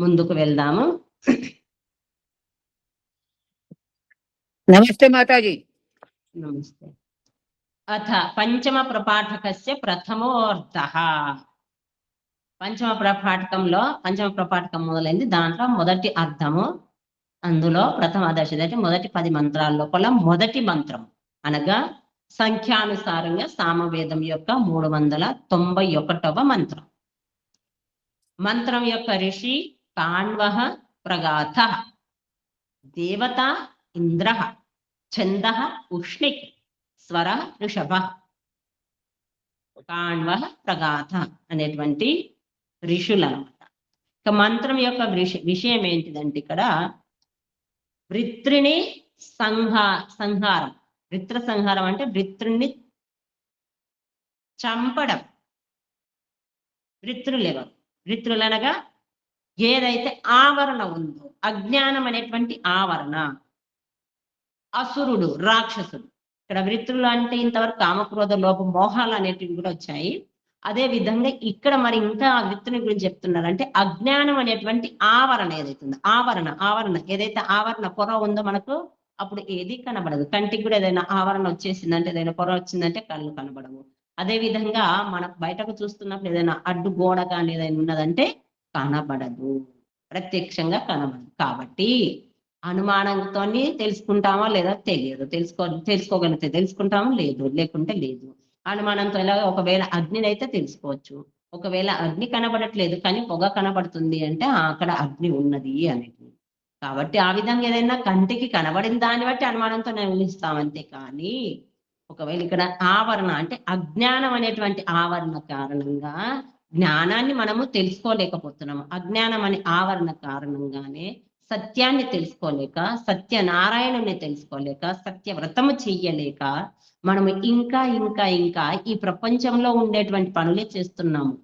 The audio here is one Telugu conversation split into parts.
ముందుకు వెళ్దాము. నమస్తే మాతాజీ. నమస్తే. అథ పంచమ ప్రపాఠకస్య ప్రథమోర్థః. పంచమ ప్రపాఠకం మొదలైంది. దాంట్లో మొదటి అర్థము, అందులో ప్రథమ దశ అంటే మొదటి 10 మంత్రాల లోపల మొదటి మంత్రం అనగా సంఖ్యానుసారంగా సామవేదం యొక్క 391వ మంత్రం. మంత్రం యొక్క ఋషి కాణ్వః ప్రగాథః, దేవత ఇంద్రః, ఛందః ఉష్ణిక్, స్వర ఋషభః. కాణ్వః ప్రగాథః అనేటువంటి ఋషులు అన్నమాట. ఇక మంత్రం యొక్క విషయం ఏంటిదంటే ఇక్కడ వృత్రిని సంహారం. వృత్ర సంహారం అంటే వృత్రుణ్ణి చంపడం. వృత్రులెవరు? వృత్రులనగా ఏదైతే ఆవరణ ఉందో, అజ్ఞానం అనేటువంటి ఆవరణ, అసురుడు, రాక్షసుడు. ఇక్కడ వృత్రులు అంటే ఇంతవరకు కామక్రోధ లోప మోహాలు అనేటివి కూడా వచ్చాయి. అదే విధంగా ఇక్కడ మరి ఇంకా వృత్రుని గురించి చెప్తున్నారంటే అజ్ఞానం అనేటువంటి ఆవరణ ఏదైతుందో, ఆవరణ ఏదైతే ఆవరణ పొర ఉందో మనకు అప్పుడు ఏది కనబడదు. కంటికి కూడా ఏదైనా ఆవరణ వచ్చేసిందంటే, ఏదైనా పొర వచ్చిందంటే కళ్ళు కనబడవు. అదే విధంగా మనకు బయటకు చూస్తున్నప్పుడు ఏదైనా అడ్డు గోడ కానీ ఏదైనా ఉన్నదంటే కనబడదు, ప్రత్యక్షంగా కనబడదు. కాబట్టి అనుమానంతో తెలుసుకుంటామా లేదా తెలియదు. తెలుసుకోగలిగితే తెలుసుకుంటామా, లేదు లేకుంటే లేదు. అనుమానంతో ఎలా, ఒకవేళ అగ్నిని అయితే తెలుసుకోవచ్చు. ఒకవేళ అగ్ని కనబడట్లేదు కానీ పొగ కనబడుతుంది అంటే అక్కడ అగ్ని ఉన్నది అనేది. కాబట్టి ఆ విధంగా ఏదైనా కంటికి కనబడిన దాన్ని బట్టి అనుమానంతో ఊహిస్తాం అంతే. కానీ ఒకవేళ ఇక్కడ ఆవరణ అంటే అజ్ఞానం అనేటువంటి ఆవరణ కారణంగా జ్ఞానాన్ని మనము తెలుసుకోలేకపోతున్నాము. అజ్ఞానం అనే ఆవరణ కారణంగానే సత్యాన్ని తెలుసుకోలేక, సత్యనారాయణుని తెలుసుకోలేక, సత్యవ్రతము చెయ్యలేక మనము ఇంకా ఈ ప్రపంచంలో ఉండేటువంటి పనులే చేస్తున్నాము.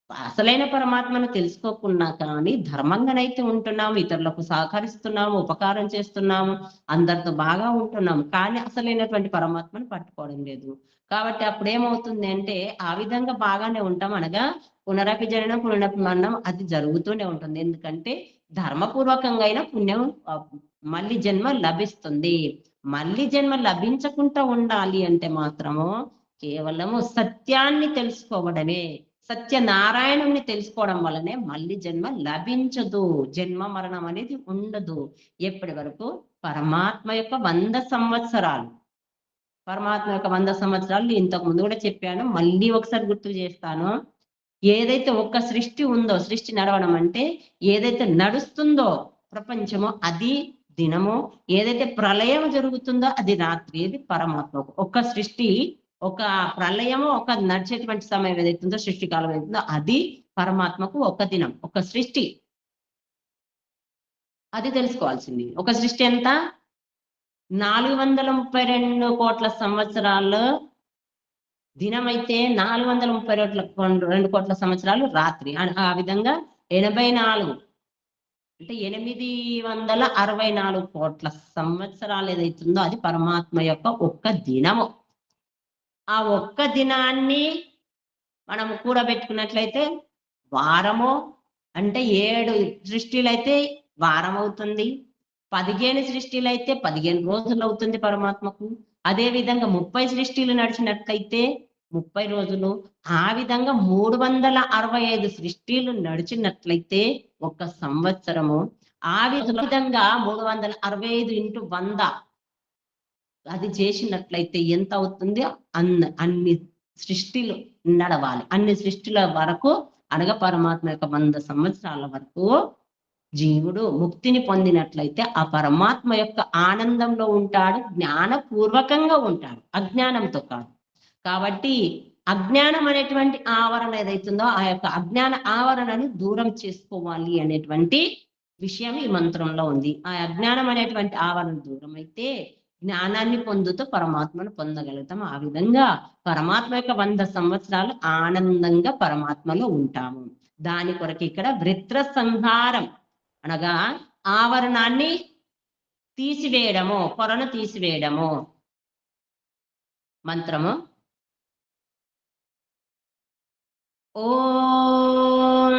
అసలైన పరమాత్మను తెలుసుకోకున్నా కానీ ధర్మంగానైతే ఉంటున్నాము, ఇతరులకు సహకరిస్తున్నాము, ఉపకారం చేస్తున్నాము, అందరితో బాగా ఉంటున్నాము. కానీ అసలైనటువంటి పరమాత్మను పట్టుకోవడం లేదు. కాబట్టి అప్పుడు ఏమవుతుంది అంటే ఆ విధంగా బాగానే ఉంటాం, అనగా పునరపి జననం పునరపి మరణం అది జరుగుతూనే ఉంటుంది. ఎందుకంటే ధర్మపూర్వకంగా అయినా పుణ్యం మళ్ళీ జన్మ లభిస్తుంది. మళ్ళీ జన్మ లభించకుండా ఉండాలి అంటే మాత్రము కేవలము సత్యాన్ని తెలుసుకోవడమే, సత్యనారాయణుని తెలుసుకోవడం వల్లనే మళ్ళీ జన్మ లభించదు. జన్మ మరణం అనేది ఉండదు. ఎప్పటి వరకు? పరమాత్మ యొక్క 100 సంవత్సరాలు. పరమాత్మ యొక్క 100 సంవత్సరాలు ఇంతకు ముందు కూడా చెప్పాను, మళ్ళీ ఒకసారి గుర్తు చేస్తాను. ఏదైతే ఒక్క సృష్టి ఉందో, సృష్టి నడవడం అంటే ఏదైతే నడుస్తుందో ప్రపంచము అది దినము, ఏదైతే ప్రళయం జరుగుతుందో అది రాత్రి. ఇది పరమాత్మకు ఒక సృష్టి, ఒక ప్రళయము, ఒక నడిచేటువంటి సమయం ఏదైతుందో సృష్టి కాలం ఏదైతుందో అది పరమాత్మకు ఒక దినం, ఒక సృష్టి. అది తెలుసుకోవాల్సింది. ఒక సృష్టి ఎంత? 432 కోట్ల సంవత్సరాలు దినమైతే 432 కోట్ల సంవత్సరాలు రాత్రి. ఆ విధంగా 84 అంటే 864 కోట్ల సంవత్సరాలు ఏదైతుందో అది పరమాత్మ యొక్క ఒక్క దినము. ఆ ఒక్క దినాన్ని మనము కూడబెట్టుకున్నట్లయితే వారము అంటే 7 సృష్టిలు అయితే వారం అవుతుంది. 15 సృష్టిలు అయితే 15 రోజులు అవుతుంది పరమాత్మకు. అదే విధంగా 30 సృష్టిలు నడిచినట్లయితే 30 రోజులు. ఆ విధంగా 365 సృష్టిలు నడిచినట్లయితే ఒక సంవత్సరము. ఆ విధంగా 365 × 100 అది చేసినట్లయితే ఎంత అవుతుంది? అన్ని సృష్టిలు నడవాలి. అన్ని సృష్టిల వరకు అనగా పరమాత్మ యొక్క 100 సంవత్సరాల వరకు జీవుడు ముక్తిని పొందినట్లయితే ఆ పరమాత్మ యొక్క ఆనందంలో ఉంటాడు, జ్ఞానపూర్వకంగా ఉంటాడు, అజ్ఞానంతో కాదు. కాబట్టి అజ్ఞానం అనేటువంటి ఆవరణ ఏదైతుందో ఆ యొక్క అజ్ఞాన ఆవరణను దూరం చేసుకోవాలి అనేటువంటి విషయం ఈ మంత్రంలో ఉంది. ఆ అజ్ఞానం అనేటువంటి ఆవరణ దూరం అయితే జ్ఞానాన్ని పొందుతూ పరమాత్మను పొందగలుగుతాం. ఆ విధంగా పరమాత్మ యొక్క 100 సంవత్సరాలు ఆనందంగా పరమాత్మలో ఉంటాము. దాని కొరకు ఇక్కడ వృత్ర సంహారం అనగా ఆవరణాన్ని తీసివేయడము, పొరను తీసివేయడము. మంత్రము ఓం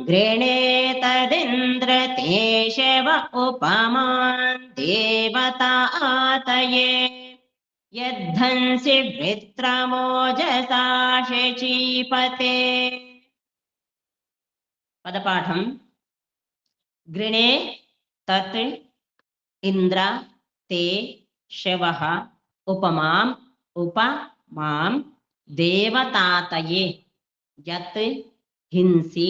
గ్రేణేత్రయామిష తదింద్ర తే శవ ఉపమాన్ దేవతాతయే యద్ధంసి వృత్రమోజసా శచీపతే. పదపాఠం. గృణే తత్ ఇంద్ర తే శవః ఉపమాం దేవతాతయే యత్ హింసి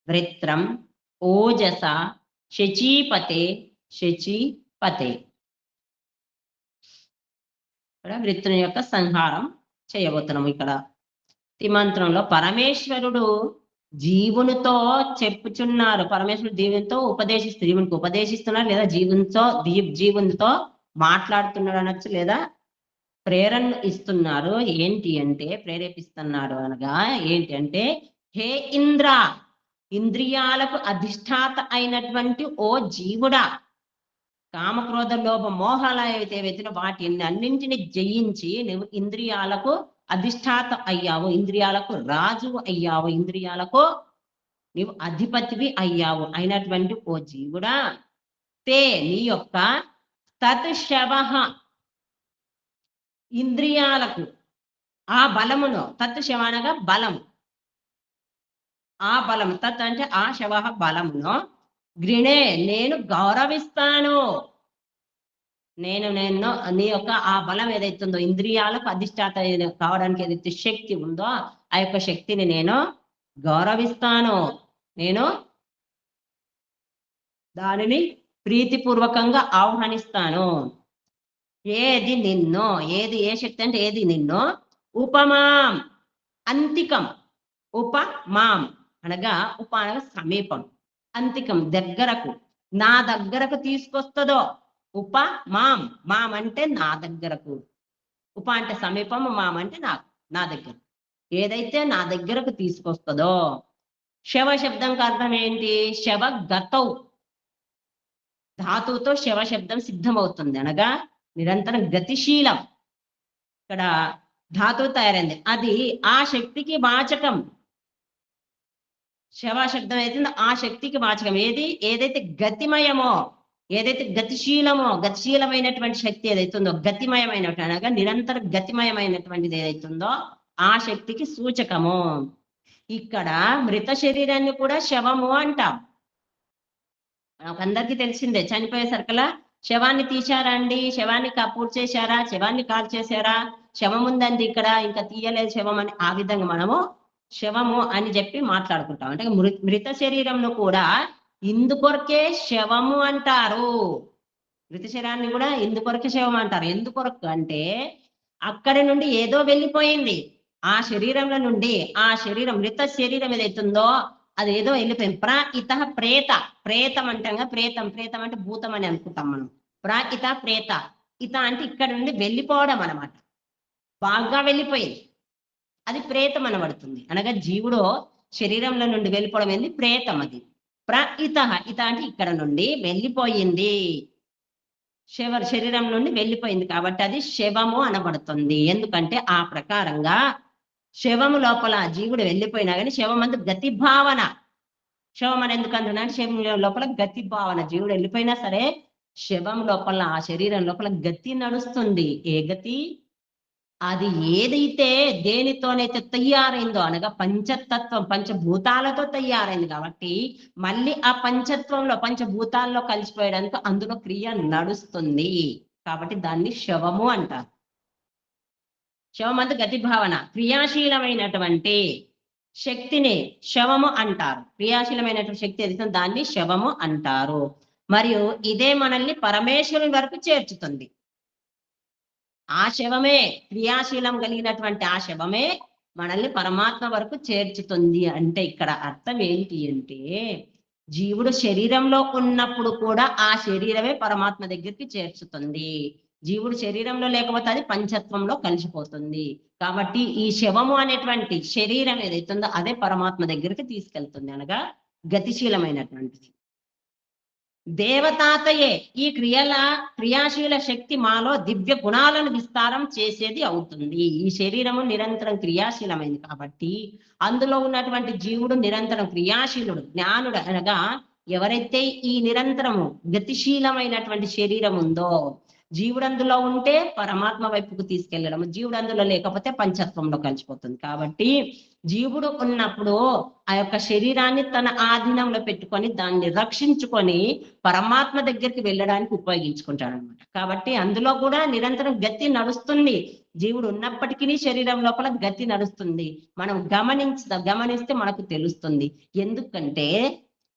వృత్రం ఓజసా శచీపతే. ఇక్కడ వృత్రుని యొక్క సంహారం చేయబోతున్నాము. ఇక్కడ ఈ మంత్రంలో పరమేశ్వరుడు జీవునితో చెప్పుచున్నారు. పరమేశ్వరుడు జీవునితో జీవునికి ఉపదేశిస్తున్నారు, లేదా జీవునితో మాట్లాడుతున్నాడు అనొచ్చు, లేదా ప్రేరణ ఇస్తున్నారు. ఏంటి అంటే ప్రేరేపిస్తున్నారు అనగా ఏంటి అంటే, హే ఇంద్ర, ఇంద్రియాలకు అధిష్టాత అయినటువంటి ఓ జీవుడా, కామక్రోధ లోభ మోహాలు ఏవైతే వాటి అన్నింటిని జయించి నువ్వు ఇంద్రియాలకు అధిష్టాత అయ్యావు, ఇంద్రియాలకు రాజు అయ్యావు, ఇంద్రియాలకు నీవు అధిపతివి అయ్యావు అయినటువంటి ఓ జీవుడా, తే నీ యొక్క తత్ శవః ఇంద్రియాలకు ఆ బలమును, తత్ శవ అనగా బలము, ఆ బలము, తత్ అంటే ఆ శవః బలమును, గృణే నేను గౌరవిస్తాను. నేను నీ యొక్క ఆ బలం ఏదైతుందో, ఇంద్రియాలకు అధిష్టాత కావడానికి ఏదైతే శక్తి ఉందో ఆ యొక్క శక్తిని నేను గౌరవిస్తాను, నేను దానిని ప్రీతిపూర్వకంగా ఆహ్వానిస్తాను. ఏది నిన్ను, ఏ శక్తి అంటే ఏది నిన్ను, ఉపమాం అంతికం, ఉపమాం అనగా ఉప అనగా సమీపం, అంతికం దగ్గరకు, నా దగ్గరకు తీసుకొస్తుందో, ఉపమాం మాం అంటే నా దగ్గరకు, ఉప అంటే సమీపం, మాం అంటే నా దగ్గర, ఏదైతే నా దగ్గరకు తీసుకొస్తుందో. శవ శబ్దంకి అర్థం ఏంటి? శవ గతౌ ధాతువుతో శవ శబ్దం సిద్ధమవుతుంది, అనగా నిరంతరం గతిశీలం. ఇక్కడ ధాతువు తయారైంది, అది ఆ శక్తికి వాచకం. శవ శబ్దం అవుతుందో ఆ శక్తికి వాచకం. ఏదైతే గతిమయమో, ఏదైతే గతిశీలమైనటువంటి శక్తి ఏదైతుందో, గతిమయమైనటువంటి అనగా నిరంతర గతిమయమైనటువంటిది ఏదైతుందో ఆ శక్తికి సూచకము. ఇక్కడ మృత శరీరాన్ని కూడా శవము అంటాం. మనకందరికీ తెలిసిందే, చనిపోయేసరికలా శవాన్ని తీశారా అండి, శవాన్ని పూర్తి చేశారా, శవాన్ని కాల్ చేశారా, శవం ఉందండి ఇక్కడ, ఇంకా తీయలేదు శవం అని, ఆ విధంగా మనము శవము అని చెప్పి మాట్లాడుకుంటాం. అంటే మృత శరీరంను కూడా ఇందుకొరకే శవము అంటారు. మృత శరీరాన్ని కూడా ఇందుకొరకే శవం అంటారు. ఎందుకొరకు అంటే అక్కడి నుండి ఏదో వెళ్ళిపోయింది, ఆ శరీరంలో నుండి, ఆ శరీరం మృత శరీరం ఏదైతుందో అది ఏదో వెళ్ళిపోయింది. ఇత ప్రేతం అంటాం కదా, ప్రేతం అంటే భూతం అని అనుకుంటాం మనం. ఇత ప్రేత, ఇత అంటే ఇక్కడ నుండి వెళ్ళిపోవడం అనమాట, బాగా వెళ్ళిపోయింది, అది ప్రేతం అనబడుతుంది. అనగా జీవుడు శరీరంలో నుండి వెళ్ళిపోవడం ఏంది, ప్రేతం. అది ఇత అంటే ఇక్కడ నుండి వెళ్ళిపోయింది, శరీరం నుండి వెళ్ళిపోయింది కాబట్టి అది శవము అనబడుతుంది. ఎందుకంటే ఆ ప్రకారంగా శవము లోపల జీవుడు వెళ్ళిపోయినా కానీ శవం అందు గతి భావన, శవం అని ఎందుకు అంటున్నాడు, శవం లోపల గతి భావన, జీవుడు వెళ్ళిపోయినా సరే శవం లోపల, ఆ శరీరం లోపల గతి నడుస్తుంది. ఏ గతి? అది ఏదైతే దేనితోనైతే తయారైందో, అనగా పంచతత్వం, పంచభూతాలతో తయారైంది కాబట్టి మళ్ళీ ఆ పంచభూతాల్లో కలిసిపోయడానికి అందులో క్రియ నడుస్తుంది. కాబట్టి దాన్ని శవము అంటారు. శవం అంటే గతి భావన, క్రియాశీలమైనటువంటి శక్తిని శవము అంటారు. క్రియాశీలమైనటువంటి శక్తి ఏదైతే దాన్ని శవము అంటారు. మరియు ఇదే మనల్ని పరమేశ్వరుని వరకు చేర్చుతుంది. ఆ శవమే, క్రియాశీలం కలిగినటువంటి ఆ శవమే మనల్ని పరమాత్మ వరకు చేర్చుతుంది. అంటే ఇక్కడ అర్థం ఏంటి అంటే, జీవుడు శరీరంలో ఉన్నప్పుడు కూడా ఆ శరీరమే పరమాత్మ దగ్గరికి చేర్చుతుంది. జీవుడు శరీరంలో లేకపోతే అది పంచత్వంలో కలిసిపోతుంది. కాబట్టి ఈ శవము అనేటువంటి శరీరం ఏదైతుందో అదే పరమాత్మ దగ్గరికి తీసుకెళ్తుంది, అనగా గతిశీలమైనటువంటిది. దేవతాతయే ఈ క్రియాశీల శక్తి మాలో దివ్య గుణాలను విస్తారం చేసేది అవుతుంది. ఈ శరీరము నిరంతరం క్రియాశీలమైంది కాబట్టి అందులో ఉన్నటువంటి జీవుడు నిరంతరం క్రియాశీలుడు, జ్ఞానుడు, అనగా ఎవరైతే ఈ నిరంతరము గతిశీలమైనటువంటి శరీరం ఉందో, జీవుడు అందులో ఉంటే పరమాత్మ వైపుకు తీసుకెళ్లడం, జీవుడు అందులో లేకపోతే పంచత్వంలో కలిసిపోతుంది. కాబట్టి జీవుడు ఉన్నప్పుడు ఆ యొక్క శరీరాన్ని తన ఆధీనంలో పెట్టుకొని దాన్ని రక్షించుకొని పరమాత్మ దగ్గరికి వెళ్ళడానికి ఉపయోగించుకుంటాడు అనమాట. కాబట్టి అందులో కూడా నిరంతరం గతి నడుస్తుంది. జీవుడు ఉన్నప్పటికీ శరీరం లోపల గతి నడుస్తుంది. మనం గమనిస్తే మనకు తెలుస్తుంది. ఎందుకంటే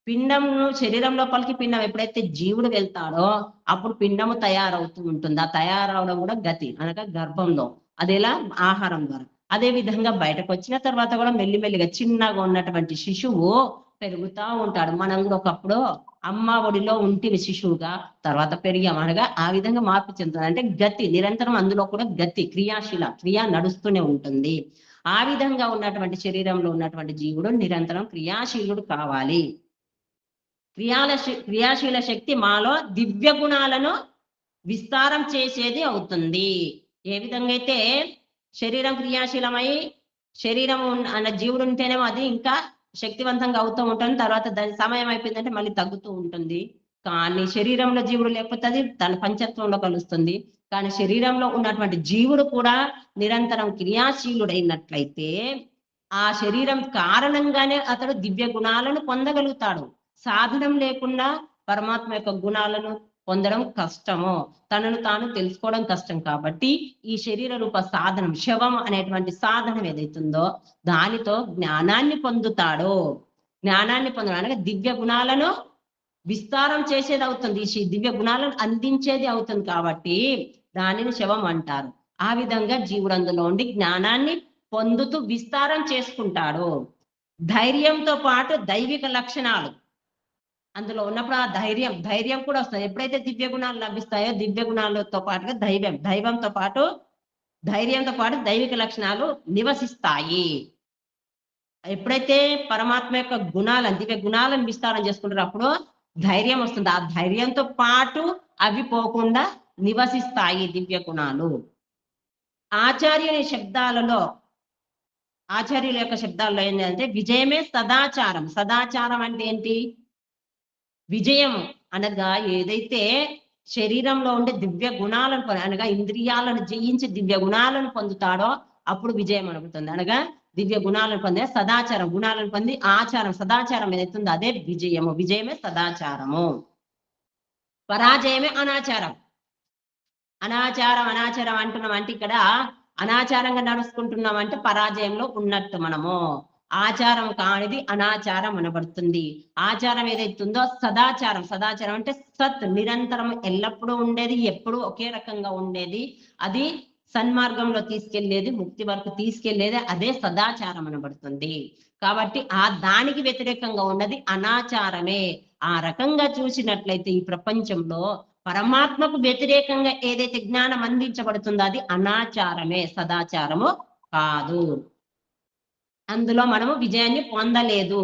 పిండంను శరీరం లోపలికి పిండం ఎప్పుడైతే జీవుడు వెళ్తాడో అప్పుడు పిండము తయారవుతూ ఉంటుంది. ఆ తయారవడం కూడా గతి అనగా గర్భంలో, అదేలా ఆహారం ద్వారా. అదే విధంగా బయటకు వచ్చిన తర్వాత కూడా మెల్లిమెల్లిగా చిన్నగా ఉన్నటువంటి శిశువు పెరుగుతా ఉంటాడు. మనం కూడా ఒకప్పుడు అమ్మ ఒడిలో ఉంటివి శిశువుగా, తర్వాత పెరిగాం అనగా ఆ విధంగా మార్పు చెందుతుంది. అంటే గతి నిరంతరం అందులో కూడా గతి క్రియ నడుస్తూనే ఉంటుంది. ఆ విధంగా ఉన్నటువంటి శరీరంలో ఉన్నటువంటి జీవుడు నిరంతరం క్రియాశీలుడు కావాలి. క్రియాశీల శక్తి మాలో దివ్య గుణాలను విస్తారం చేసేది అవుతుంది. ఏ విధంగా అయితే శరీరం క్రియాశీలమై శరీరం అన్న జీవుడు ఉంటేనేమో అది ఇంకా శక్తివంతంగా అవుతూ ఉంటుంది. తర్వాత దాని సమయం అయిపోయిందంటే మళ్ళీ తగ్గుతూ ఉంటుంది. కానీ శరీరంలో జీవుడు లేకపోతే అది తన పంచత్వంలో కలుస్తుంది. కానీ శరీరంలో ఉన్నటువంటి జీవుడు కూడా నిరంతరం క్రియాశీలుడైనట్లయితే ఆ శరీరం కారణంగానే అతడు దివ్య గుణాలను పొందగలుగుతాడు. సాధనం లేకుండా పరమాత్మ యొక్క గుణాలను పొందడం కష్టము, తనను తాను తెలుసుకోవడం కష్టం. కాబట్టి ఈ శరీర రూప సాధనం, శవం అనేటువంటి సాధనం ఏదైతుందో దానితో జ్ఞానాన్ని పొందుతాడు. జ్ఞానాన్ని పొందడం అనగా దివ్య గుణాలను విస్తారం చేసేది అవుతుంది. ఈ దివ్య గుణాలను అందించేది అవుతుంది. కాబట్టి దానిని శవం అంటారు. ఆ విధంగా జీవుడు అందులో ఉండి జ్ఞానాన్ని పొందుతూ విస్తారం చేసుకుంటాడు. ధైర్యంతో పాటు దైవిక లక్షణాలు అందులో ఉన్నప్పుడు ఆ ధైర్యం కూడా వస్తుంది. ఎప్పుడైతే దివ్య గుణాలు లభిస్తాయో దివ్య గుణాలతో పాటుగా ధైర్యంతో పాటు దైవిక లక్షణాలు నివసిస్తాయి. ఎప్పుడైతే పరమాత్మ యొక్క గుణాలను దివ్య గుణాలను విస్తారం చేసుకుంటారో అప్పుడు ధైర్యం వస్తుంది. ఆ ధైర్యంతో పాటు అవి పోకుండా నివసిస్తాయి దివ్య గుణాలు. ఆచార్యుల యొక్క శబ్దాల్లో ఏంటంటే విజయమే సదాచారం. సదాచారం అంటే ఏంటి? విజయం అనగా ఏదైతే శరీరంలో ఉండే దివ్య గుణాలను అనగా ఇంద్రియాలను జయించి దివ్య గుణాలను పొందుతాడో అప్పుడు విజయం అనుకుంటుంది. అనగా దివ్య గుణాలను పొందే సదాచారం, గుణాలను పొంది ఆచారం సదాచారం ఏదైతుందో అదే విజయము. విజయమే సదాచారము, పరాజయమే అనాచారం. అనాచారం అంటున్నాం అంటే ఇక్కడ అనాచారంగా నడుచుకుంటున్నాం అంటే పరాజయంలో ఉన్నట్టు మనము. ఆచారం కానిది అనాచారం అనబడుతుంది. ఆచారం ఏదైతుందో సదాచారం అంటే సత్, నిరంతరం ఎల్లప్పుడూ ఉండేది, ఎప్పుడు ఒకే రకంగా ఉండేది, అది సన్మార్గంలో తీసుకెళ్లేది, ముక్తి వరకు తీసుకెళ్లేది, అదే సదాచారం అనబడుతుంది. కాబట్టి దానికి వ్యతిరేకంగా ఉన్నది అనాచారమే. ఆ రకంగా చూసినట్లయితే ఈ ప్రపంచంలో పరమాత్మకు వ్యతిరేకంగా ఏదైతే జ్ఞానం అందించబడుతుందో అది అనాచారమే, సదాచారము కాదు. అందులో మనము విజయాన్ని పొందలేదు.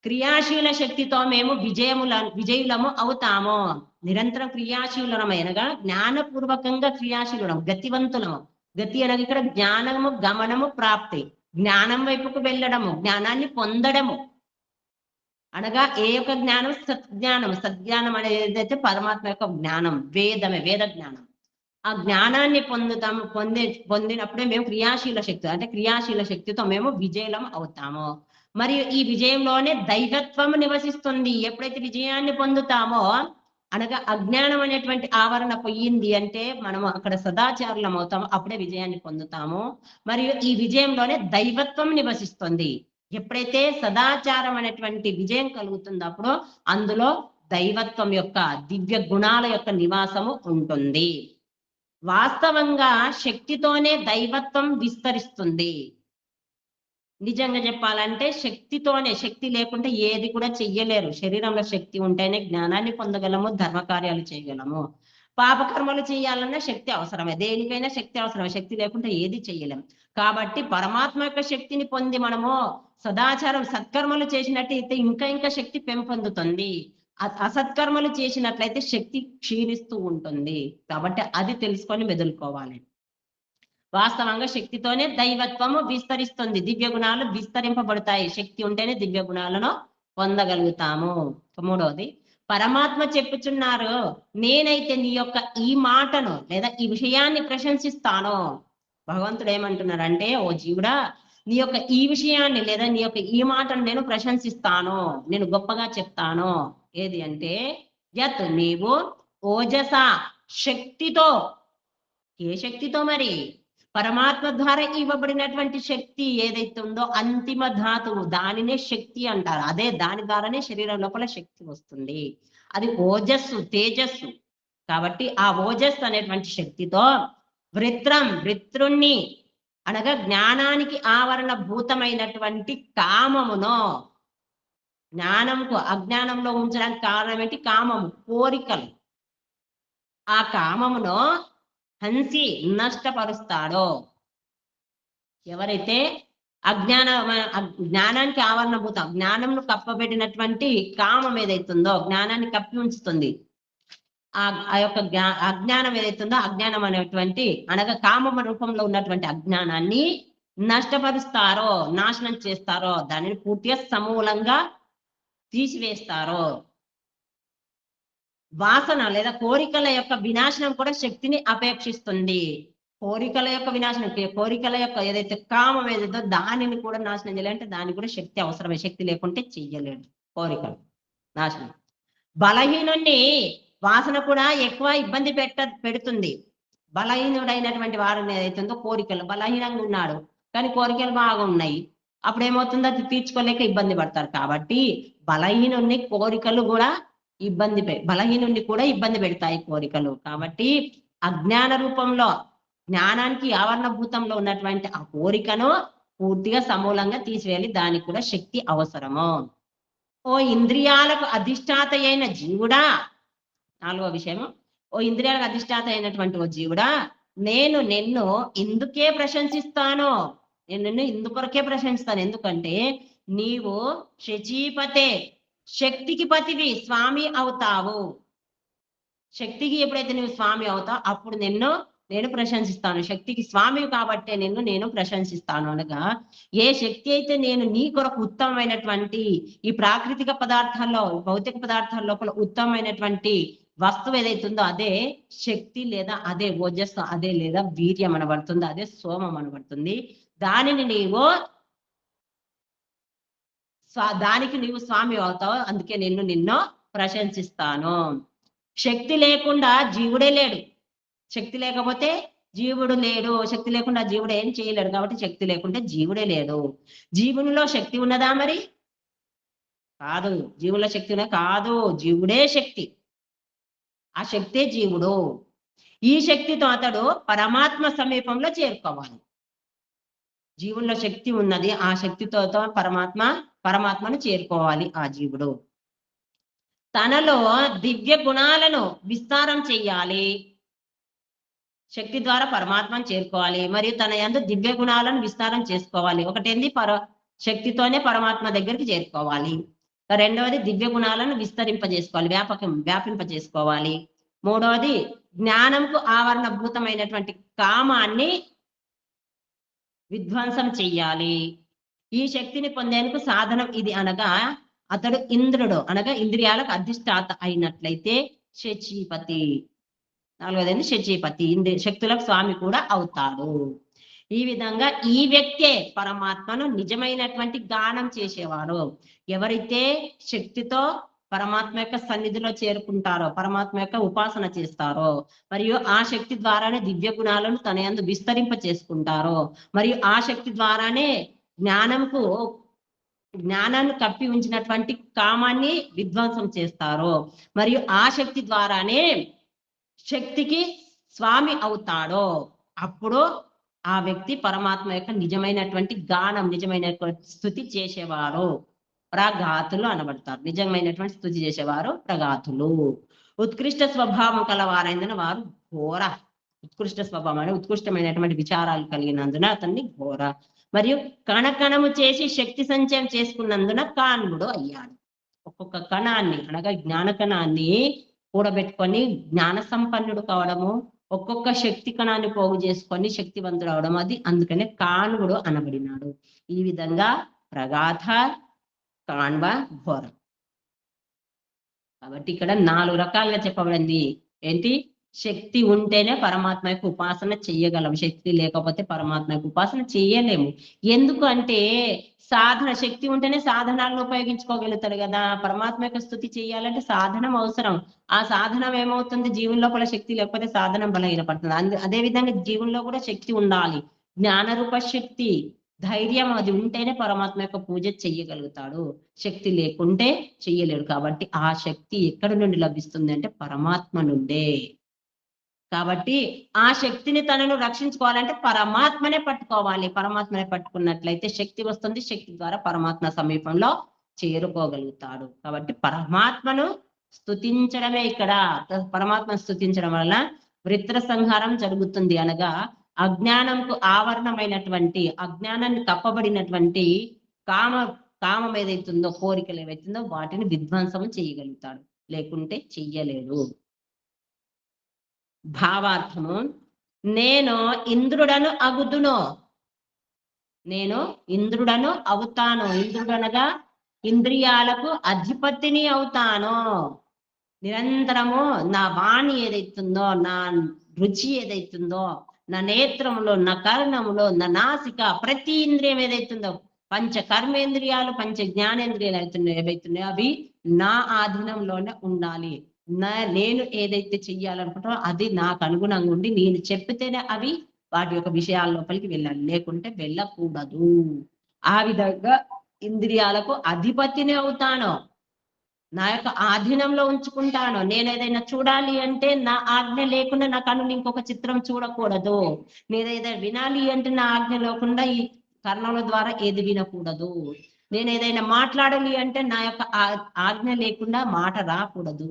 క్రియాశీల శక్తితో మేము విజయులము అవుతాము. నిరంతరం క్రియాశీలమైనగా జ్ఞానపూర్వకంగా క్రియాశీలం, గతివంతులము. గతి అనగా ఇక్కడ జ్ఞానము, గమనము, ప్రాప్తి. జ్ఞానం వైపుకు వెళ్ళడము, జ్ఞానాన్ని పొందడము అనగా ఏ యొక్క జ్ఞానం? సద్జ్ఞానం అనేది ఏదైతే పరమాత్మ యొక్క జ్ఞానం, వేద జ్ఞానం. ఆ జ్ఞానాన్ని పొందినప్పుడే మేము క్రియాశీల శక్తితో మేము విజయం అవుతాము. మరియు ఈ విజయంలోనే దైవత్వం నివసిస్తుంది. ఎప్పుడైతే విజయాన్ని పొందుతామో అనగా అజ్ఞానం అనేటువంటి ఆవరణ పోయింది అంటే మనము అక్కడ సదాచారులం అవుతాము, అప్పుడే విజయాన్ని పొందుతాము. మరియు ఈ విజయంలోనే దైవత్వం నివసిస్తుంది. ఎప్పుడైతే సదాచారం అనేటువంటి విజయం కలుగుతుందో అప్పుడు అందులో దైవత్వం యొక్క దివ్య గుణాల యొక్క నివాసము ఉంటుంది. వాస్తవంగా శక్తితోనే దైవత్వం విస్తరిస్తుంది. నిజంగా చెప్పాలంటే శక్తి లేకుంటే ఏది కూడా చెయ్యలేరు. శరీరంలో శక్తి ఉంటేనే జ్ఞానాన్ని పొందగలము, ధర్మ కార్యాలు చేయగలము. పాపకర్మలు చేయాలన్నా శక్తి అవసరమే, దేనికైనా శక్తి అవసరమే. శక్తి లేకుంటే ఏది చెయ్యలేం. కాబట్టి పరమాత్మ యొక్క శక్తిని పొంది మనము సత్కర్మలు చేసినట్టయితే ఇంకా శక్తి పెంపొందుతుంది. అసత్కర్మలు చేసినట్లయితే శక్తి క్షీణిస్తూ ఉంటుంది. కాబట్టి అది తెలుసుకొని మెదులుకోవాలి. వాస్తవంగా శక్తితోనే దైవత్వము విస్తరిస్తుంది, దివ్య గుణాలు విస్తరింపబడతాయి. శక్తి ఉంటేనే దివ్య గుణాలను పొందగలుగుతాము. మూడవది, పరమాత్మ చెప్పుచున్నారు, నేనైతే నీ యొక్క ఈ మాటను లేదా ఈ విషయాన్ని ప్రశంసిస్తాను. భగవంతుడు ఏమంటున్నారంటే, ఓ జీవుడా, నీ యొక్క ఈ విషయాన్ని లేదా నీ యొక్క ఈ మాటను నేను ప్రశంసిస్తాను, నేను గొప్పగా చెప్తాను. ఏది అంటే, యత్ నీవు ఓజస శక్తితో, ఏ శక్తితో మరి? పరమాత్మ ద్వారా ఇవ్వబడినటువంటి శక్తి ఏదైతే ఉందో అంతిమ ధాతువు, దానినే శక్తి అంటారు. అదే దాని ద్వారానే శరీరం లోపల శక్తి వస్తుంది. అది ఓజస్సు, తేజస్సు. కాబట్టి ఆ ఓజస్సు అనేటువంటి శక్తితో వృత్రుణ్ణి అనగా జ్ఞానానికి ఆవరణ భూతమైనటువంటి కామమును, జ్ఞానంకు అజ్ఞానంలో ఉంచడానికి కారణం ఏంటి? కామము, కోరికలు. ఆ కామమును హంసి నష్టపరుస్తాడో, ఎవరైతే జ్ఞానానికి ఆవరణభూతం, జ్ఞానంను కప్పబెట్టినటువంటి కామం ఏదైతుందో, జ్ఞానాన్ని కప్పి ఉంచుతుంది, ఆ యొక్క అజ్ఞానం ఏదైతుందో, అజ్ఞానం అనేటువంటి అనగా కామమ రూపంలో ఉన్నటువంటి అజ్ఞానాన్ని నష్టపరుస్తారో, నాశనం చేస్తారో, దానిని పూర్తిగా సమూలంగా తీసివేస్తారో. వాసన లేదా కోరికల యొక్క వినాశనం కూడా శక్తిని అపేక్షిస్తుంది. కోరికల యొక్క వినాశనం, కోరికల యొక్క ఏదైతే కామం ఏదైతే దానిని కూడా నాశనం చేయాలంటే దానికి కూడా శక్తి అవసరమే. శక్తి లేకుంటే చెయ్యలేడు కోరికలు నాశనం. బలహీనుణ్ణి వాసన కూడా ఎక్కువ ఇబ్బంది పెడుతుంది. బలహీనుడైనటువంటి వారిని ఏదైతుందో కోరికలు, బలహీనంగా ఉన్నాడు కానీ కోరికలు బాగున్నాయి, అప్పుడు ఏమవుతుందో అది తీర్చుకోలేక ఇబ్బంది పడతారు. కాబట్టి బలహీనుణ్ణి కోరికలు కూడా బలహీనుణ్ణి కూడా ఇబ్బంది పెడతాయి కోరికలు. కాబట్టి అజ్ఞాన రూపంలో జ్ఞానానికి ఆవరణభూతంలో ఉన్నటువంటి ఆ కోరికను పూర్తిగా సమూలంగా తీసివేయాలి. దానికి కూడా శక్తి అవసరము. ఓ ఇంద్రియాలకు అధిష్టాత అయిన జీవుడా, నాలుగో విషయము, ఓ ఇంద్రియాలకు అధిష్టాత అయినటువంటి ఓ జీవుడా, నేను నిన్ను ఇందుకే ప్రశంసిస్తాను. నేను నిన్ను ఇందుకొరకే ప్రశంసిస్తాను. ఎందుకంటే నీవు శచీపతే, శక్తికి పతివి, స్వామి అవుతావు. శక్తికి ఎప్పుడైతే నువ్వు స్వామి అవుతావు అప్పుడు నేను ప్రశంసిస్తాను. శక్తికి స్వామి కాబట్టే నేను ప్రశంసిస్తాను. అనగా ఏ శక్తి అయితే నేను నీ కొరకు ఉత్తమమైనటువంటి ఈ ప్రాకృతిక పదార్థాల్లో, భౌతిక పదార్థాల లోపల ఉత్తమమైనటువంటి వస్తువు ఏదైతుందో అదే శక్తి, లేదా అదే ఓజస్సు, అదే లేదా వీర్యం అనబడుతుంది, అదే సోమం అనబడుతుంది. దానికి నీవు స్వామి అవుతావు. అందుకే నిన్ను ప్రశంసిస్తాను. శక్తి లేకుండా జీవుడే లేడు. శక్తి లేకపోతే జీవుడు లేడు. శక్తి లేకుండా జీవుడు ఏం చేయలేడు. కాబట్టి శక్తి లేకుంటే జీవుడే లేడు. జీవునిలో శక్తి ఉన్నదా మరి? కాదు. జీవుల శక్తి కాదు, జీవుడే శక్తి. ఆ శక్తే జీవుడు. ఈ శక్తితో అతడు పరమాత్మ సమీపంలో చేరుకోవాలి. జీవుల్లో శక్తి ఉన్నది, ఆ శక్తితో పరమాత్మను చేరుకోవాలి ఆ జీవుడు. తనలో దివ్య గుణాలను విస్తారం చెయ్యాలి. శక్తి ద్వారా పరమాత్మను చేరుకోవాలి, మరియు తన యందు దివ్య గుణాలను విస్తారం చేసుకోవాలి. ఒకటేంది, శక్తితోనే పరమాత్మ దగ్గరికి చేరుకోవాలి. రెండవది దివ్య గుణాలను విస్తరింపజేసుకోవాలి, వ్యాపింపజేసుకోవాలి. మూడవది జ్ఞానంకు ఆవరణభూతమైనటువంటి కామాన్ని విధ్వంసం చెయ్యాలి. ఈ శక్తిని పొందేందుకు సాధనం ఇది. అనగా అతడు ఇంద్రుడు, అనగా ఇంద్రియాలకు అధిష్టాత అయినట్లయితే శచీపతి. నాలుగోది శచీపతి, శక్తులకు స్వామి కూడా అవుతాడు. ఈ విధంగా ఈ వ్యక్తే పరమాత్మను నిజమైనటువంటి గానం చేసేవారు. ఎవరైతే శక్తితో పరమాత్మ యొక్క సన్నిధిలో చేరుకుంటారో, పరమాత్మ యొక్క ఉపాసన చేస్తారో, మరియు ఆ శక్తి ద్వారానే దివ్య గుణాలను తన యందు విస్తరింప చేసుకుంటారో, మరియు ఆ శక్తి ద్వారానే జ్ఞానాన్ని కప్పి ఉంచినటువంటి కామాన్ని విధ్వంసం చేస్తారో, మరియు ఆ శక్తి ద్వారానే శక్తికి స్వామి అవుతాడో, అప్పుడు ఆ వ్యక్తి పరమాత్మ యొక్క నిజమైనటువంటి గానం, నిజమైనటువంటి స్తుతి చేసేవారు ప్రగాతులు అనబడతారు. నిజమైనటువంటి స్తుతి చేసేవారు ప్రగాతులు. ఉత్కృష్ట స్వభావం కలవారైందని వారు ఘోర. ఉత్కృష్ట స్వభావం అంటే ఉత్కృష్టమైనటువంటి విచారాలు కలిగినందున అతన్ని ఘోర. మరియు కణకణము చేసి శక్తి సంచయం చేసుకున్నందున కాన్వుడు అయ్యాడు. ఒక్కొక్క కణాన్ని, అనగా జ్ఞాన కణాన్ని కూడబెట్టుకొని జ్ఞాన సంపన్నుడు కావడము, ఒక్కొక్క శక్తి కణాన్ని పోగు చేసుకొని శక్తివంతుడు అవడం, అది అందుకనే కాన్వుడు అనబడినాడు. ఈ విధంగా ప్రగాథ, కాణ్వ ఘోరం. కాబట్టి ఇక్కడ 4 రకాలుగా చెప్పబడింది. ఏంటి? శక్తి ఉంటేనే పరమాత్మ యొక్క ఉపాసన చెయ్యగలం. శక్తి లేకపోతే పరమాత్మ యొక్క ఉపాసన చెయ్యలేము. ఎందుకు అంటే సాధన శక్తి ఉంటేనే సాధనాలను ఉపయోగించుకోగలుగుతాడు కదా. పరమాత్మ యొక్క స్తుతి చేయాలంటే సాధనం అవసరం. ఆ సాధనం ఏమవుతుంది? జీవుల లోపల శక్తి లేకపోతే సాధనం బలహీనపడుతుంది. అదే విధంగా జీవుల్లో కూడా శక్తి ఉండాలి. జ్ఞానరూప శక్తి, ధైర్యం అది ఉంటేనే పరమాత్మ యొక్క పూజ చెయ్యగలుగుతాడు. శక్తి లేకుంటే చెయ్యలేడు. కాబట్టి ఆ శక్తి ఎక్కడి నుండి లభిస్తుంది అంటే పరమాత్మ నుండే. కాబట్టి ఆ శక్తిని తనను రక్షించుకోవాలంటే పరమాత్మనే పట్టుకోవాలి. పరమాత్మనే పట్టుకున్నట్లయితే శక్తి వస్తుంది. శక్తి ద్వారా పరమాత్మ సమీపంలో చేరుకోగలుగుతాడు. కాబట్టి పరమాత్మను స్తుతించడమే ఇక్కడ. పరమాత్మను స్తుతించడం వల్ల వృత్ర సంహారం జరుగుతుంది. అనగా అజ్ఞానంకు ఆవరణమైనటువంటి, అజ్ఞానాన్ని కప్పబడినటువంటి కామం ఏదైతుందో, కోరికలు ఏవైతుందో వాటిని విధ్వంసం చేయగలుగుతాడు. లేకుంటే చెయ్యలేడు. భావార్థము, నేను ఇంద్రుడను అగుదును. నేను ఇంద్రుడను అవుతాను. ఇంద్రుడనగా ఇంద్రియాలకు అధిపతిని అవుతాను. నిరంతరము నా వాణి ఏదైతుందో, నా రుచి ఏదైతుందో, నా నేత్రములో, నా కర్ణములో, నా నాసిక, ప్రతి ఇంద్రియం ఏదైతుందో, పంచ కర్మేంద్రియాలు, పంచ జ్ఞానేంద్రియాలు ఏవైతున్నాయో అవి నా ఆధీనంలోనే ఉండాలి. నేను ఏదైతే చెయ్యాలనుకుంటానో అది నాకు అనుగుణంగా ఉండి నేను చెప్పితేనే అవి వాటి యొక్క విషయాల లోపలికి వెళ్ళాలి. లేకుంటే వెళ్ళకూడదు. ఆ విధంగా ఇంద్రియాలకు అధిపతిని అవుతాను. నా యొక్క ఆధీనంలో ఉంచుకుంటాను. నేను ఏదైనా చూడాలి అంటే నా ఆజ్ఞ లేకుండా నా కన్ను ఇంకొక చిత్రం చూడకూడదు. నేనేదైనా వినాలి అంటే నా ఆజ్ఞ లేకుండా ఈ కర్ణముల ద్వారా ఏది వినకూడదు. నేను ఏదైనా మాట్లాడాలి అంటే నా యొక్క ఆజ్ఞ లేకుండా మాట రాకూడదు.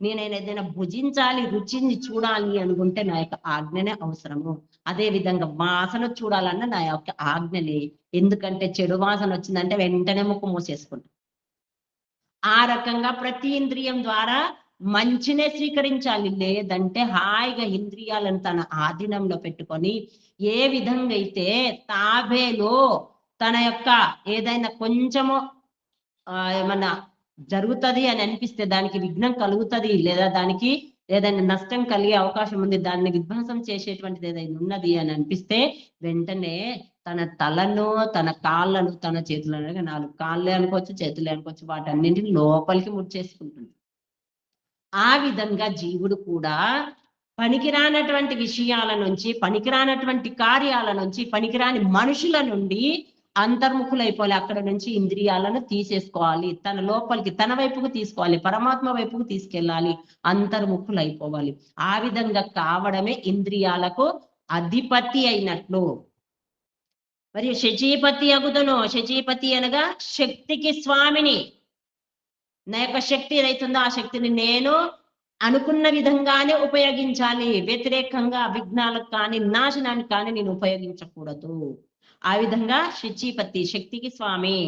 నేను ఏదైనా భుజించాలి, రుచిని చూడాలి అనుకుంటే నా యొక్క ఆజ్ఞనే అవసరము. అదే విధంగా వాసన చూడాలన్నా నా యొక్క ఆజ్ఞలే. ఎందుకంటే చెడు వాసన వచ్చిందంటే వెంటనే ముక్కు మూసేసుకుంటాం. ఆ రకంగా ప్రతి ఇంద్రియం ద్వారా మంచినే స్వీకరించాలి. లేదంటే హాయిగా ఇంద్రియాలను తన ఆధీనంలో పెట్టుకొని ఏ విధంగా అయితే తాబేలు తన యొక్క ఏదైనా కొంచెము ఏమన్నా జరుగుతుంది అని అనిపిస్తే, దానికి విఘ్నం కలుగుతుంది లేదా దానికి ఏదైనా నష్టం కలిగే అవకాశం ఉంది, దాన్ని విధ్వంసం చేసేటువంటిది ఏదైనా ఉన్నది అని అనిపిస్తే వెంటనే తన తలను, తన కాళ్ళను, తన చేతులను, 4 కాళ్ళే అనుకోవచ్చు, చేతులే అనుకోవచ్చు, వాటన్నింటిని లోపలికి ముడిచేసుకుంటుంది. ఆ విధంగా జీవుడు కూడా పనికిరానటువంటి విషయాల నుంచి, పనికిరానటువంటి కార్యాల నుంచి, పనికిరాని మనుషుల నుండి అంతర్ముఖులైపోవాలి. అక్కడ నుంచి ఇంద్రియాలను తీసేసుకోవాలి. తన లోపలికి, తన వైపుకు తీసుకోవాలి. పరమాత్మ వైపుకు తీసుకెళ్ళాలి. అంతర్ముఖులైపోవాలి. ఆ విధంగా కావడమే ఇంద్రియాలకు అధిపతి అయినట్లు. మరి శచీపతి అగుదును. శచీపతి అనగా శక్తికి స్వామిని. నా యొక్క శక్తి ఏదైతుందో ఆ శక్తిని నేను అనుకున్న విధంగానే ఉపయోగించాలి. వ్యతిరేకంగా విఘ్నాలకు కానీ, నాశనానికి కానీ నేను ఉపయోగించకూడదు. ఆ విధంగా శచీపతి, శక్తికి స్వామి.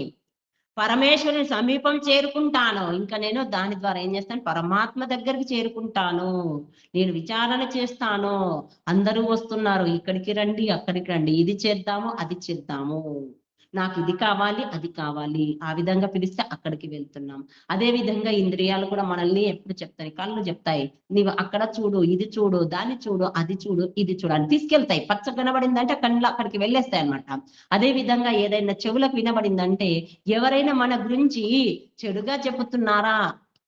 పరమేశ్వరుని సమీపం చేరుకుంటాను. ఇంకా నేను దాని ద్వారా ఏం చేస్తాను? పరమాత్మ దగ్గరికి చేరుకుంటాను. నేను విచారణ చేస్తాను. అందరూ వస్తున్నారు, ఇక్కడికి రండి, అక్కడికి రండి, ఇది చేద్దాము, అది చేద్దాము, నాకు ఇది కావాలి, అది కావాలి, ఆ విధంగా పిలిస్తే అక్కడికి వెళ్తున్నాం. అదే విధంగా ఇంద్రియాలు కూడా మనల్ని ఎప్పుడు చెప్తాయి, కళ్ళు చెప్తాయి, నీవు అక్కడ చూడు, ఇది చూడు, దాన్ని చూడు, అది చూడు, ఇది చూడు అని తీసుకెళ్తాయి. పచ్చ కనబడిందంటే కళ్ళు అక్కడికి వెళ్ళేస్తాయి అనమాట. అదే విధంగా ఏదైనా చెవులకు వినబడిందంటే, ఎవరైనా మన గురించి చెడుగా చెబుతున్నారా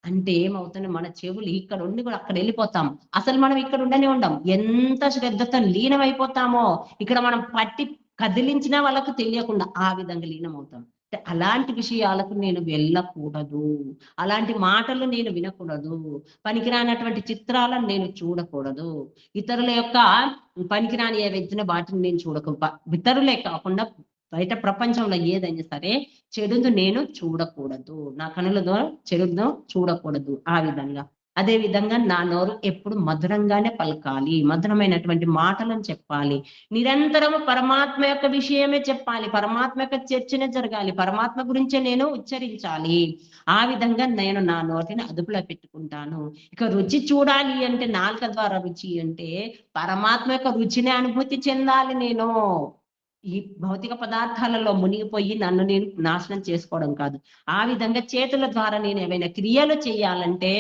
అంటే ఏమవుతుంది, మన చెవులు ఇక్కడ ఉండి కూడా అక్కడ వెళ్ళిపోతాం. అసలు మనం ఇక్కడ ఉండనే ఉండం. ఎంత శ్రద్ధతో లీనమైపోతామో ఇక్కడ మనం పట్టి కదిలించిన వాళ్ళకు తెలియకుండా ఆ విధంగా లీనమవుతాం. అలాంటి విషయాలకు నేను వెళ్ళకూడదు. అలాంటి మాటలు నేను వినకూడదు. పనికిరానటువంటి చిత్రాలను నేను చూడకూడదు. ఇతరుల యొక్క పనికిరాని ఏవైతే వాటిని నేను చూడకూడదు. ఇతరులే కాకుండా బయట ప్రపంచంలో ఏదైనా సరే చెడును నేను చూడకూడదు. నా కనులతో చెడును చూడకూడదు. ఆ విధంగా అదే విధంగా నా నోరు ఎప్పుడు మధురంగానే పలకాలి. మధురమైనటువంటి మాటలను చెప్పాలి. నిరంతరము పరమాత్మ యొక్క విషయమే చెప్పాలి. పరమాత్మ యొక్క చర్చనే జరగాలి. పరమాత్మ గురించే నేను ఉచ్చరించాలి. ఆ విధంగా నేను నా నోటిని అదుపులో పెట్టుకుంటాను. ఇక రుచి చూడాలి అంటే, నాలుక ద్వారా రుచి అంటే పరమాత్మ యొక్క రుచిని అనుభూతి చెందాలి నేను. ఈ భౌతిక పదార్థాలలో మునిగిపోయి నన్ను నేను నాశనం చేసుకోవడం కాదు. ఆ విధంగా చేతుల ద్వారా నేను ఏవైనా క్రియలు చేయాలంటే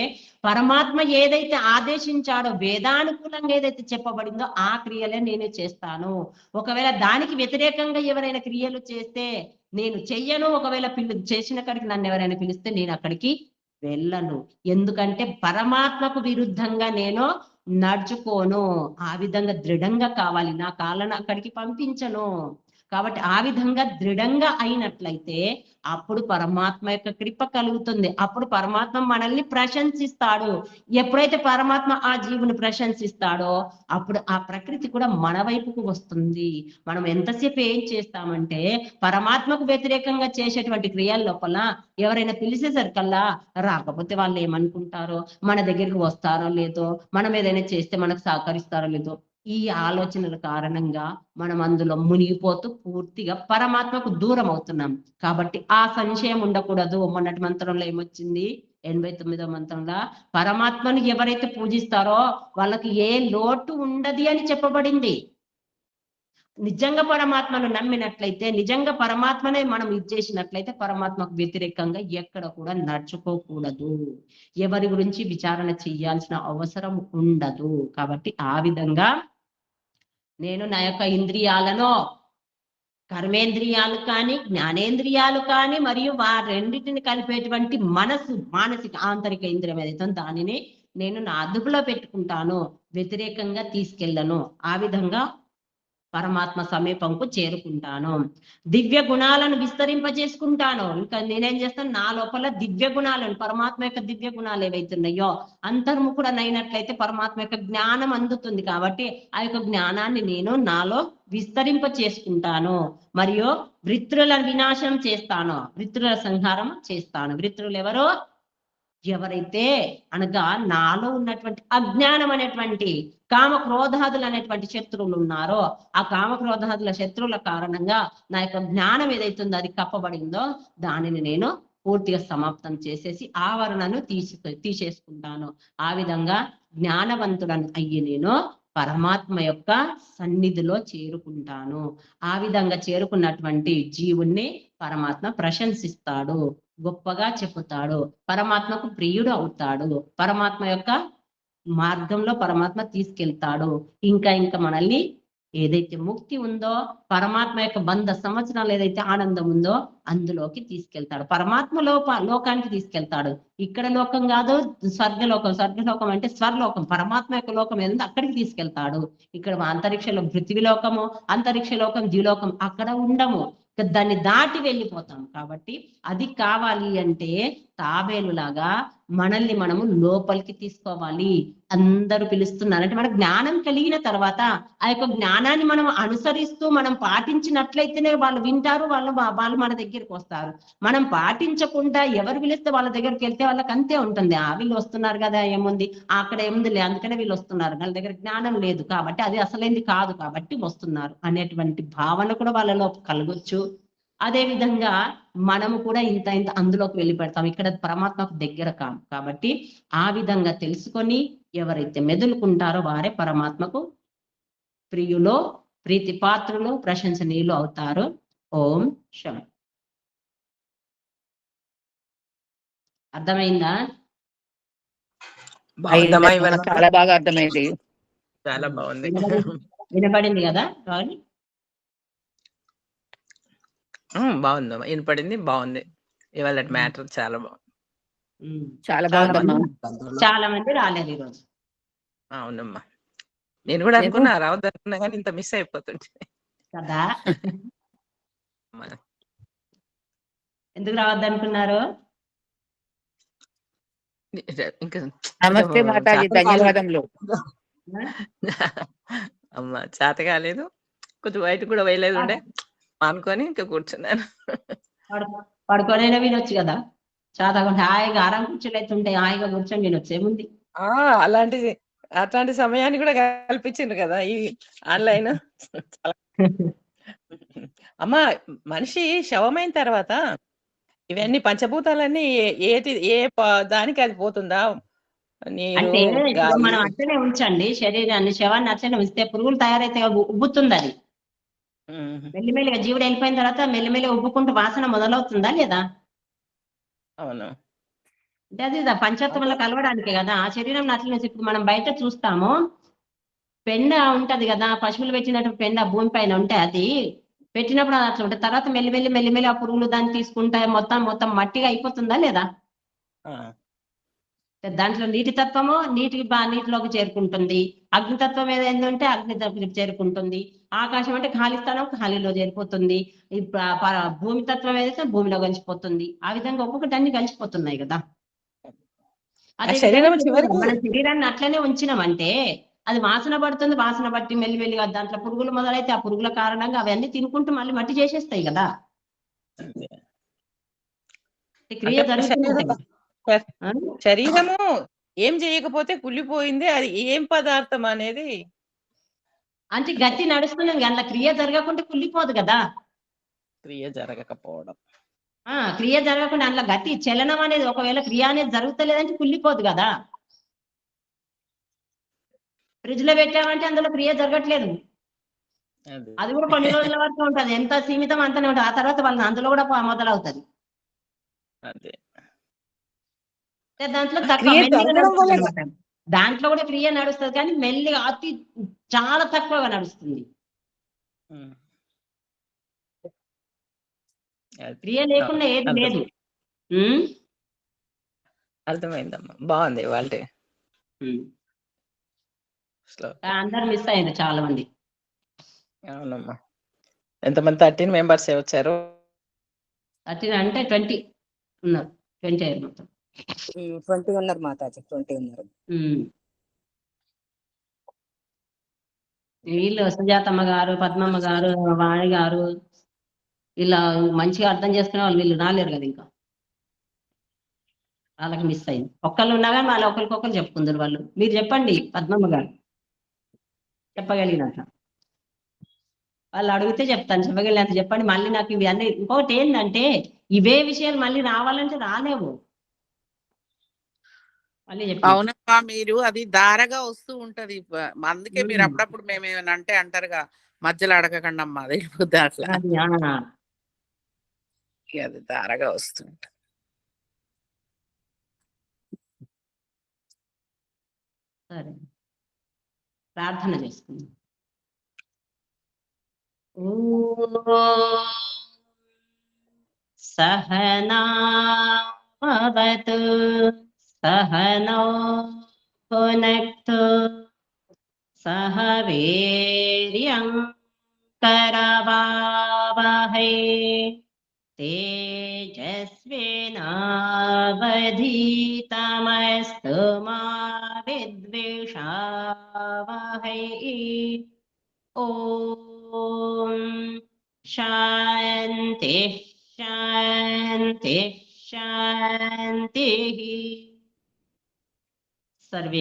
పరమాత్మ ఏదైతే ఆదేశించాడో, వేదానుకూలంగా ఏదైతే చెప్పబడిందో ఆ క్రియలే నేను చేస్తాను. ఒకవేళ దానికి వ్యతిరేకంగా ఎవరైనా క్రియలు చేస్తే నేను చెయ్యను. ఒకవేళ చేసిన కాడికి నన్ను ఎవరైనా పిలిస్తే నేను అక్కడికి వెళ్ళను. ఎందుకంటే పరమాత్మకు విరుద్ధంగా నేను నడుచుకోను. ఆ విధంగా దృఢంగా కావాలి. నా కాళ్ళను అక్కడికి పంపించను. కాబట్టి ఆ విధంగా దృఢంగా అయినట్లయితే అప్పుడు పరమాత్మ యొక్క కృప కలుగుతుంది. అప్పుడు పరమాత్మ మనల్ని ప్రశంసిస్తాడు. ఎప్పుడైతే పరమాత్మ ఆ జీవుని ప్రశంసిస్తాడో అప్పుడు ఆ ప్రకృతి కూడా మన వైపుకు వస్తుంది. మనం ఎంతసేపు ఏం చేస్తామంటే పరమాత్మకు వ్యతిరేకంగా చేసేటువంటి క్రియల లోపల ఎవరైనా పిలిచేసరికల్లా రాకపోతే వాళ్ళు ఏమనుకుంటారో, మన దగ్గరికి వస్తారో లేదో, మనం ఏదైనా చేస్తే మనకు సహకరిస్తారో లేదో, ఈ ఆలోచనల కారణంగా మనం అందులో మునిగిపోతూ పూర్తిగా పరమాత్మకు దూరం అవుతున్నాం. కాబట్టి ఆ సంశయం ఉండకూడదు. మొన్నటి మంత్రంలో ఏమొచ్చింది? 89వ మంత్రంలో పరమాత్మను ఎవరైతే పూజిస్తారో వాళ్ళకి ఏ లోటు ఉండది అని చెప్పబడింది. నిజంగా పరమాత్మను నమ్మినట్లయితే, నిజంగా పరమాత్మనే మనం ఇది చేసినట్లయితే పరమాత్మకు వ్యతిరేకంగా ఎక్కడ కూడా నడుచుకోకూడదు. ఎవరి గురించి విచారణ చేయాల్సిన అవసరం ఉండదు. కాబట్టి ఆ విధంగా నేను నా యొక్క ఇంద్రియాలను, కర్మేంద్రియాలు కానీ, జ్ఞానేంద్రియాలు కానీ, మరియు రెండింటిని కలిపేటువంటి మనసు, మానసిక ఆంతరిక ఇంద్రియం ఏదైతే దానిని నేను నా అదుపులో పెట్టుకుంటాను, వ్యతిరేకంగా తీసుకెళ్ళను. ఆ విధంగా పరమాత్మ సమీపంకు చేరుకుంటాను. దివ్య గుణాలను విస్తరింపజేసుకుంటాను. ఇంకా నేనేం చేస్తాను? నా లోపల దివ్య గుణాలను, పరమాత్మ యొక్క దివ్య గుణాలు ఏవైతున్నాయో అంతర్ముఖుడనైనట్లయితే పరమాత్మ యొక్క జ్ఞానం అందుతుంది. కాబట్టి ఆ యొక్క జ్ఞానాన్ని నేను నాలో విస్తరింప చేసుకుంటాను. మరియు వృత్రుల వినాశనం చేస్తాను, వృత్రుల సంహారం చేస్తాను. వృత్రులు ఎవరు? ఎవరైతే అనగా నాలో ఉన్నటువంటి అజ్ఞానం అనేటువంటి కామ క్రోధాదులు అనేటువంటి శత్రువులు ఉన్నారో ఆ కామ క్రోధాదుల శత్రువుల కారణంగా నా యొక్క జ్ఞానం ఏదైతుందో అది కప్పబడిందో దానిని నేను పూర్తిగా సమాప్తం చేసేసి ఆవరణను తీసేసుకుంటాను. ఆ విధంగా జ్ఞానవంతుడని అయ్యి నేను పరమాత్మ యొక్క సన్నిధిలో చేరుకుంటాను. ఆ విధంగా చేరుకున్నటువంటి జీవుణ్ణి పరమాత్మ ప్రశంసిస్తాడు, గొప్పగా చెప్పుతాడు, పరమాత్మకు ప్రియుడు అవుతాడు, పరమాత్మ యొక్క మార్గంలో పరమాత్మ తీసుకెళ్తాడు. ఇంకా మనల్ని ఏదైతే ముక్తి ఉందో, పరమాత్మ యొక్క 100 సంవత్సరాలు ఏదైతే ఆనందం ఉందో అందులోకి తీసుకెళ్తాడు. పరమాత్మ లోకానికి తీసుకెళ్తాడు. ఇక్కడ లోకం కాదు, స్వర్గలోకం. స్వర్గలోకం అంటే స్వర్లోకం. పరమాత్మ యొక్క లోకం ఏదంటే అక్కడికి తీసుకెళ్తాడు. ఇక్కడ అంతరిక్షంలో పృథ్వీ లోకము, అంతరిక్ష లోకం, ద్విలోకం అక్కడ ఉండము. దాన్ని దాటి వెళ్ళిపోతాం. కాబట్టి అది కావాలి అంటే తాబేలులాగా మనల్ని మనము లోపలికి తీసుకోవాలి. అందరూ పిలుస్తున్నారంటే మన జ్ఞానం కలిగిన తర్వాత ఆ యొక్క జ్ఞానాన్ని మనం అనుసరిస్తూ మనం పాటించినట్లయితేనే వాళ్ళు వింటారు, వాళ్ళు మన దగ్గరికి వస్తారు. మనం పాటించకుండా ఎవరు పిలిస్తే వాళ్ళ దగ్గరికి వెళ్తే వాళ్ళకి అంతే ఉంటుంది. వీళ్ళు వస్తున్నారు కదా, ఏముంది అక్కడ ఏముంది లే, అందుకనే వీళ్ళు వస్తున్నారు, వాళ్ళ దగ్గర జ్ఞానం లేదు కాబట్టి అది అసలైంది కాదు కాబట్టి వస్తున్నారు అనేటువంటి భావన కూడా వాళ్ళలో కలగొచ్చు. అదే విధంగా మనము కూడా ఇంత అందులోకి వెళ్ళి పెడతాం. ఇక్కడ పరమాత్మకు దగ్గర కాము. కాబట్టి ఆ విధంగా తెలుసుకొని ఎవరైతే మెదులుకుంటారో వారే పరమాత్మకు ప్రియులో, ప్రీతిపాత్రులు, ప్రశంసనీయులు అవుతారు. ఓం శం. అర్థమైందా? చాలా బాగా అర్థమైంది. చాలా బాగుంది. వినపడింది కదా? బాగుందమ్మా, వినపడింది, బాగుంది. ఇవాళ మ్యాటర్ చాలా బాగుంది. చాలా బాగుందమ్మా. చాలా మంది రాలేదు ఈరోజు. అవునమ్మా, నేను కూడా అనుకున్నా రావద్దు అనుకున్నా కానీ ఇంత మిస్ అయిపోతుంటే కదా. ఎందుకు రావద్దు అనుకున్నారు? ఇంకా నమస్తే మాతాజీ, ధన్యవాదములు. అమ్మా చేత కాలేదు, కొంచెం బయట కూడా వేయలేదు ఉండే అనుకొని ఇంకా కూర్చున్నాను. పడుకోనైనా వినొచ్చు కదా, చాతకుంటే హాయిగా ఆరాం కూర్చోలేతుంటే హాయిగా కూర్చొని వినొచ్చు, ఏముంది. అట్లాంటి సమయాన్ని కూడా కల్పించిండ్రు కదా ఈ ఆన్లైన్. అమ్మా, మనిషి శవమైన తర్వాత ఇవన్నీ పంచభూతాలన్నీ ఏ దానికి అది పోతుందా? అంటే మనం అట్లనే ఉంచండి శరీరాన్ని, శవాన్ని అట్లనే ఉంచితే పురుగులు తయారైతే ఉబ్బుతుంది అది. మెల్లిమెల్లిగా జీవుడు వెళ్ళిపోయిన తర్వాత మెల్లిమెల్లి ఉబ్బుకుంటూ వాసన మొదలవుతుందా లేదా? అవును. అంటే అది పంచతత్వంలో కలవడానికే కదా. ఆ శరీరం అట్లనే ఇప్పుడు మనం బయట చూస్తాము. పెండ ఉంటది కదా, పశువులు పెట్టినట్టు పెండ భూమి పైన ఉంటే అది పెట్టినప్పుడు అది అట్లా ఉంటుంది. తర్వాత మెల్లిమెల్లి ఆ పురుగులు దాన్ని తీసుకుంటాయి, మొత్తం మట్టిగా అయిపోతుందా లేదా? ఆ! దాంట్లో నీటి తత్వము నీటిలోకి చేరుకుంటుంది. అగ్నితత్వం ఏదైందంటే అగ్ని చేరుకుంటుంది. ఆకాశం అంటే ఖాళీ స్థలం ఖాళీలో చేరిపోతుంది. ఈ భూమి తత్వం ఏదైతే భూమిలో కలిసిపోతుంది. ఆ విధంగా ఒక్కొక్కటి అన్ని కలిసిపోతున్నాయి కదా. ఆ అదే శరీరం విధంగా చివరికి మన శరీరాన్ని అట్లనే ఉంచినామంటే అది వాసన పడుతుంది. వాసన బట్టి మెల్లిమెల్లిగా దాంట్లో పురుగులు మొదలైతే ఆ పురుగుల కారణంగా అవన్నీ తినుకుంటూ మళ్ళీ మట్టి చేసేస్తాయి కదా. అంతే. ఈ క్రియ అంటే జరుగుతుంటాయి. శరీరము ఏం చేయకపోతే కుళ్ళిపోయింది. అది ఏం పదార్థం అనేది అంటే గతి నడుస్తున్నది, అందులో క్రియ జరగకుంటే కుళ్ళిపోదు కదా. క్రియ జరగకపోవడం. క్రియ జరగకుండా అందులో గతి చలనం అనేది ఒకవేళ క్రియ అనేది జరుగుతలేదంటే కుళ్ళిపోదు కదా. ఫ్రిడ్జ్ లో పెట్టామంటే అందులో క్రియ జరగట్లేదు. అది కూడా కొన్ని రోజుల వరకు ఉంటది. ఎంత సీమితం అంతనే ఉంటుంది. ఆ తర్వాత వాళ్ళని అందులో కూడా మొదలవుతుంది. అదే. దాంట్లో ఆ తక్కువ క్రియ మెల్లిగా జరగడం నడుస్తుంది వల్ల అనమాట. దాంట్లో కూడా క్రియ నడుస్తుంది కానీ మెల్లిగా చాలా తక్కువగా నడుస్తుంది. క్రియ లేకుండా ఏది లేదు. అర్థమైందమ్మా. బాగుంది వాళ్ళే. అందరు మిస్ అయ్యారు చాలా మంది. అవునమ్మా. ఎంతమంది 13 మెంబర్స్ వచ్చారు? 13 అంటే 20 ఉన్నారు. 20 అయ్యారు మొత్తం. 20 ఉన్నారు మాతాజీ, 20 ఉన్నారు. వీళ్ళు సుజాతమ్మ గారు, పద్మమ్మ గారు, వాణి గారు ఇలా మంచిగా అర్థం చేసుకునే వాళ్ళు వీళ్ళు రాలేరు కదా. ఇంకా వాళ్ళకి మిస్ అయింది. ఒక్కళ్ళు ఉన్నా కానీ వాళ్ళు ఒకరికొకరు చెప్పుకుందరు. వాళ్ళు మీరు చెప్పండి పద్మమ్మ గారు చెప్పగలిగినట్ల. వాళ్ళు అడిగితే చెప్తాను, చెప్పగలిగినంత చెప్పండి. మళ్ళీ నాకు ఇవి అన్నీ ఇంకొకటి ఏంటంటే ఇవే విషయాలు మళ్ళీ రావాలంటే రాలేవు. మళ్ళీ చెప్పి అవునమ్మా, మీరు అది దారగా వస్తూ ఉంటది. అందుకే మీరు అప్పుడప్పుడు మేము ఏమైనా అంటే అంటారుగా, మధ్యలో అడగకండి అమ్మా, అది వెళ్ళిపోద్ది అట్లా. అది దారగా వస్తుంటది. సరే, ప్రార్థన చేసుకుందాం. సహనా భవతు సహనౌ భునక్తు సహ వీర్యం కరవావహై తేజస్వినావధీతమస్తు మా విద్విషావహై. ఓం శాంతి శాంతి శాంతి. సర్వే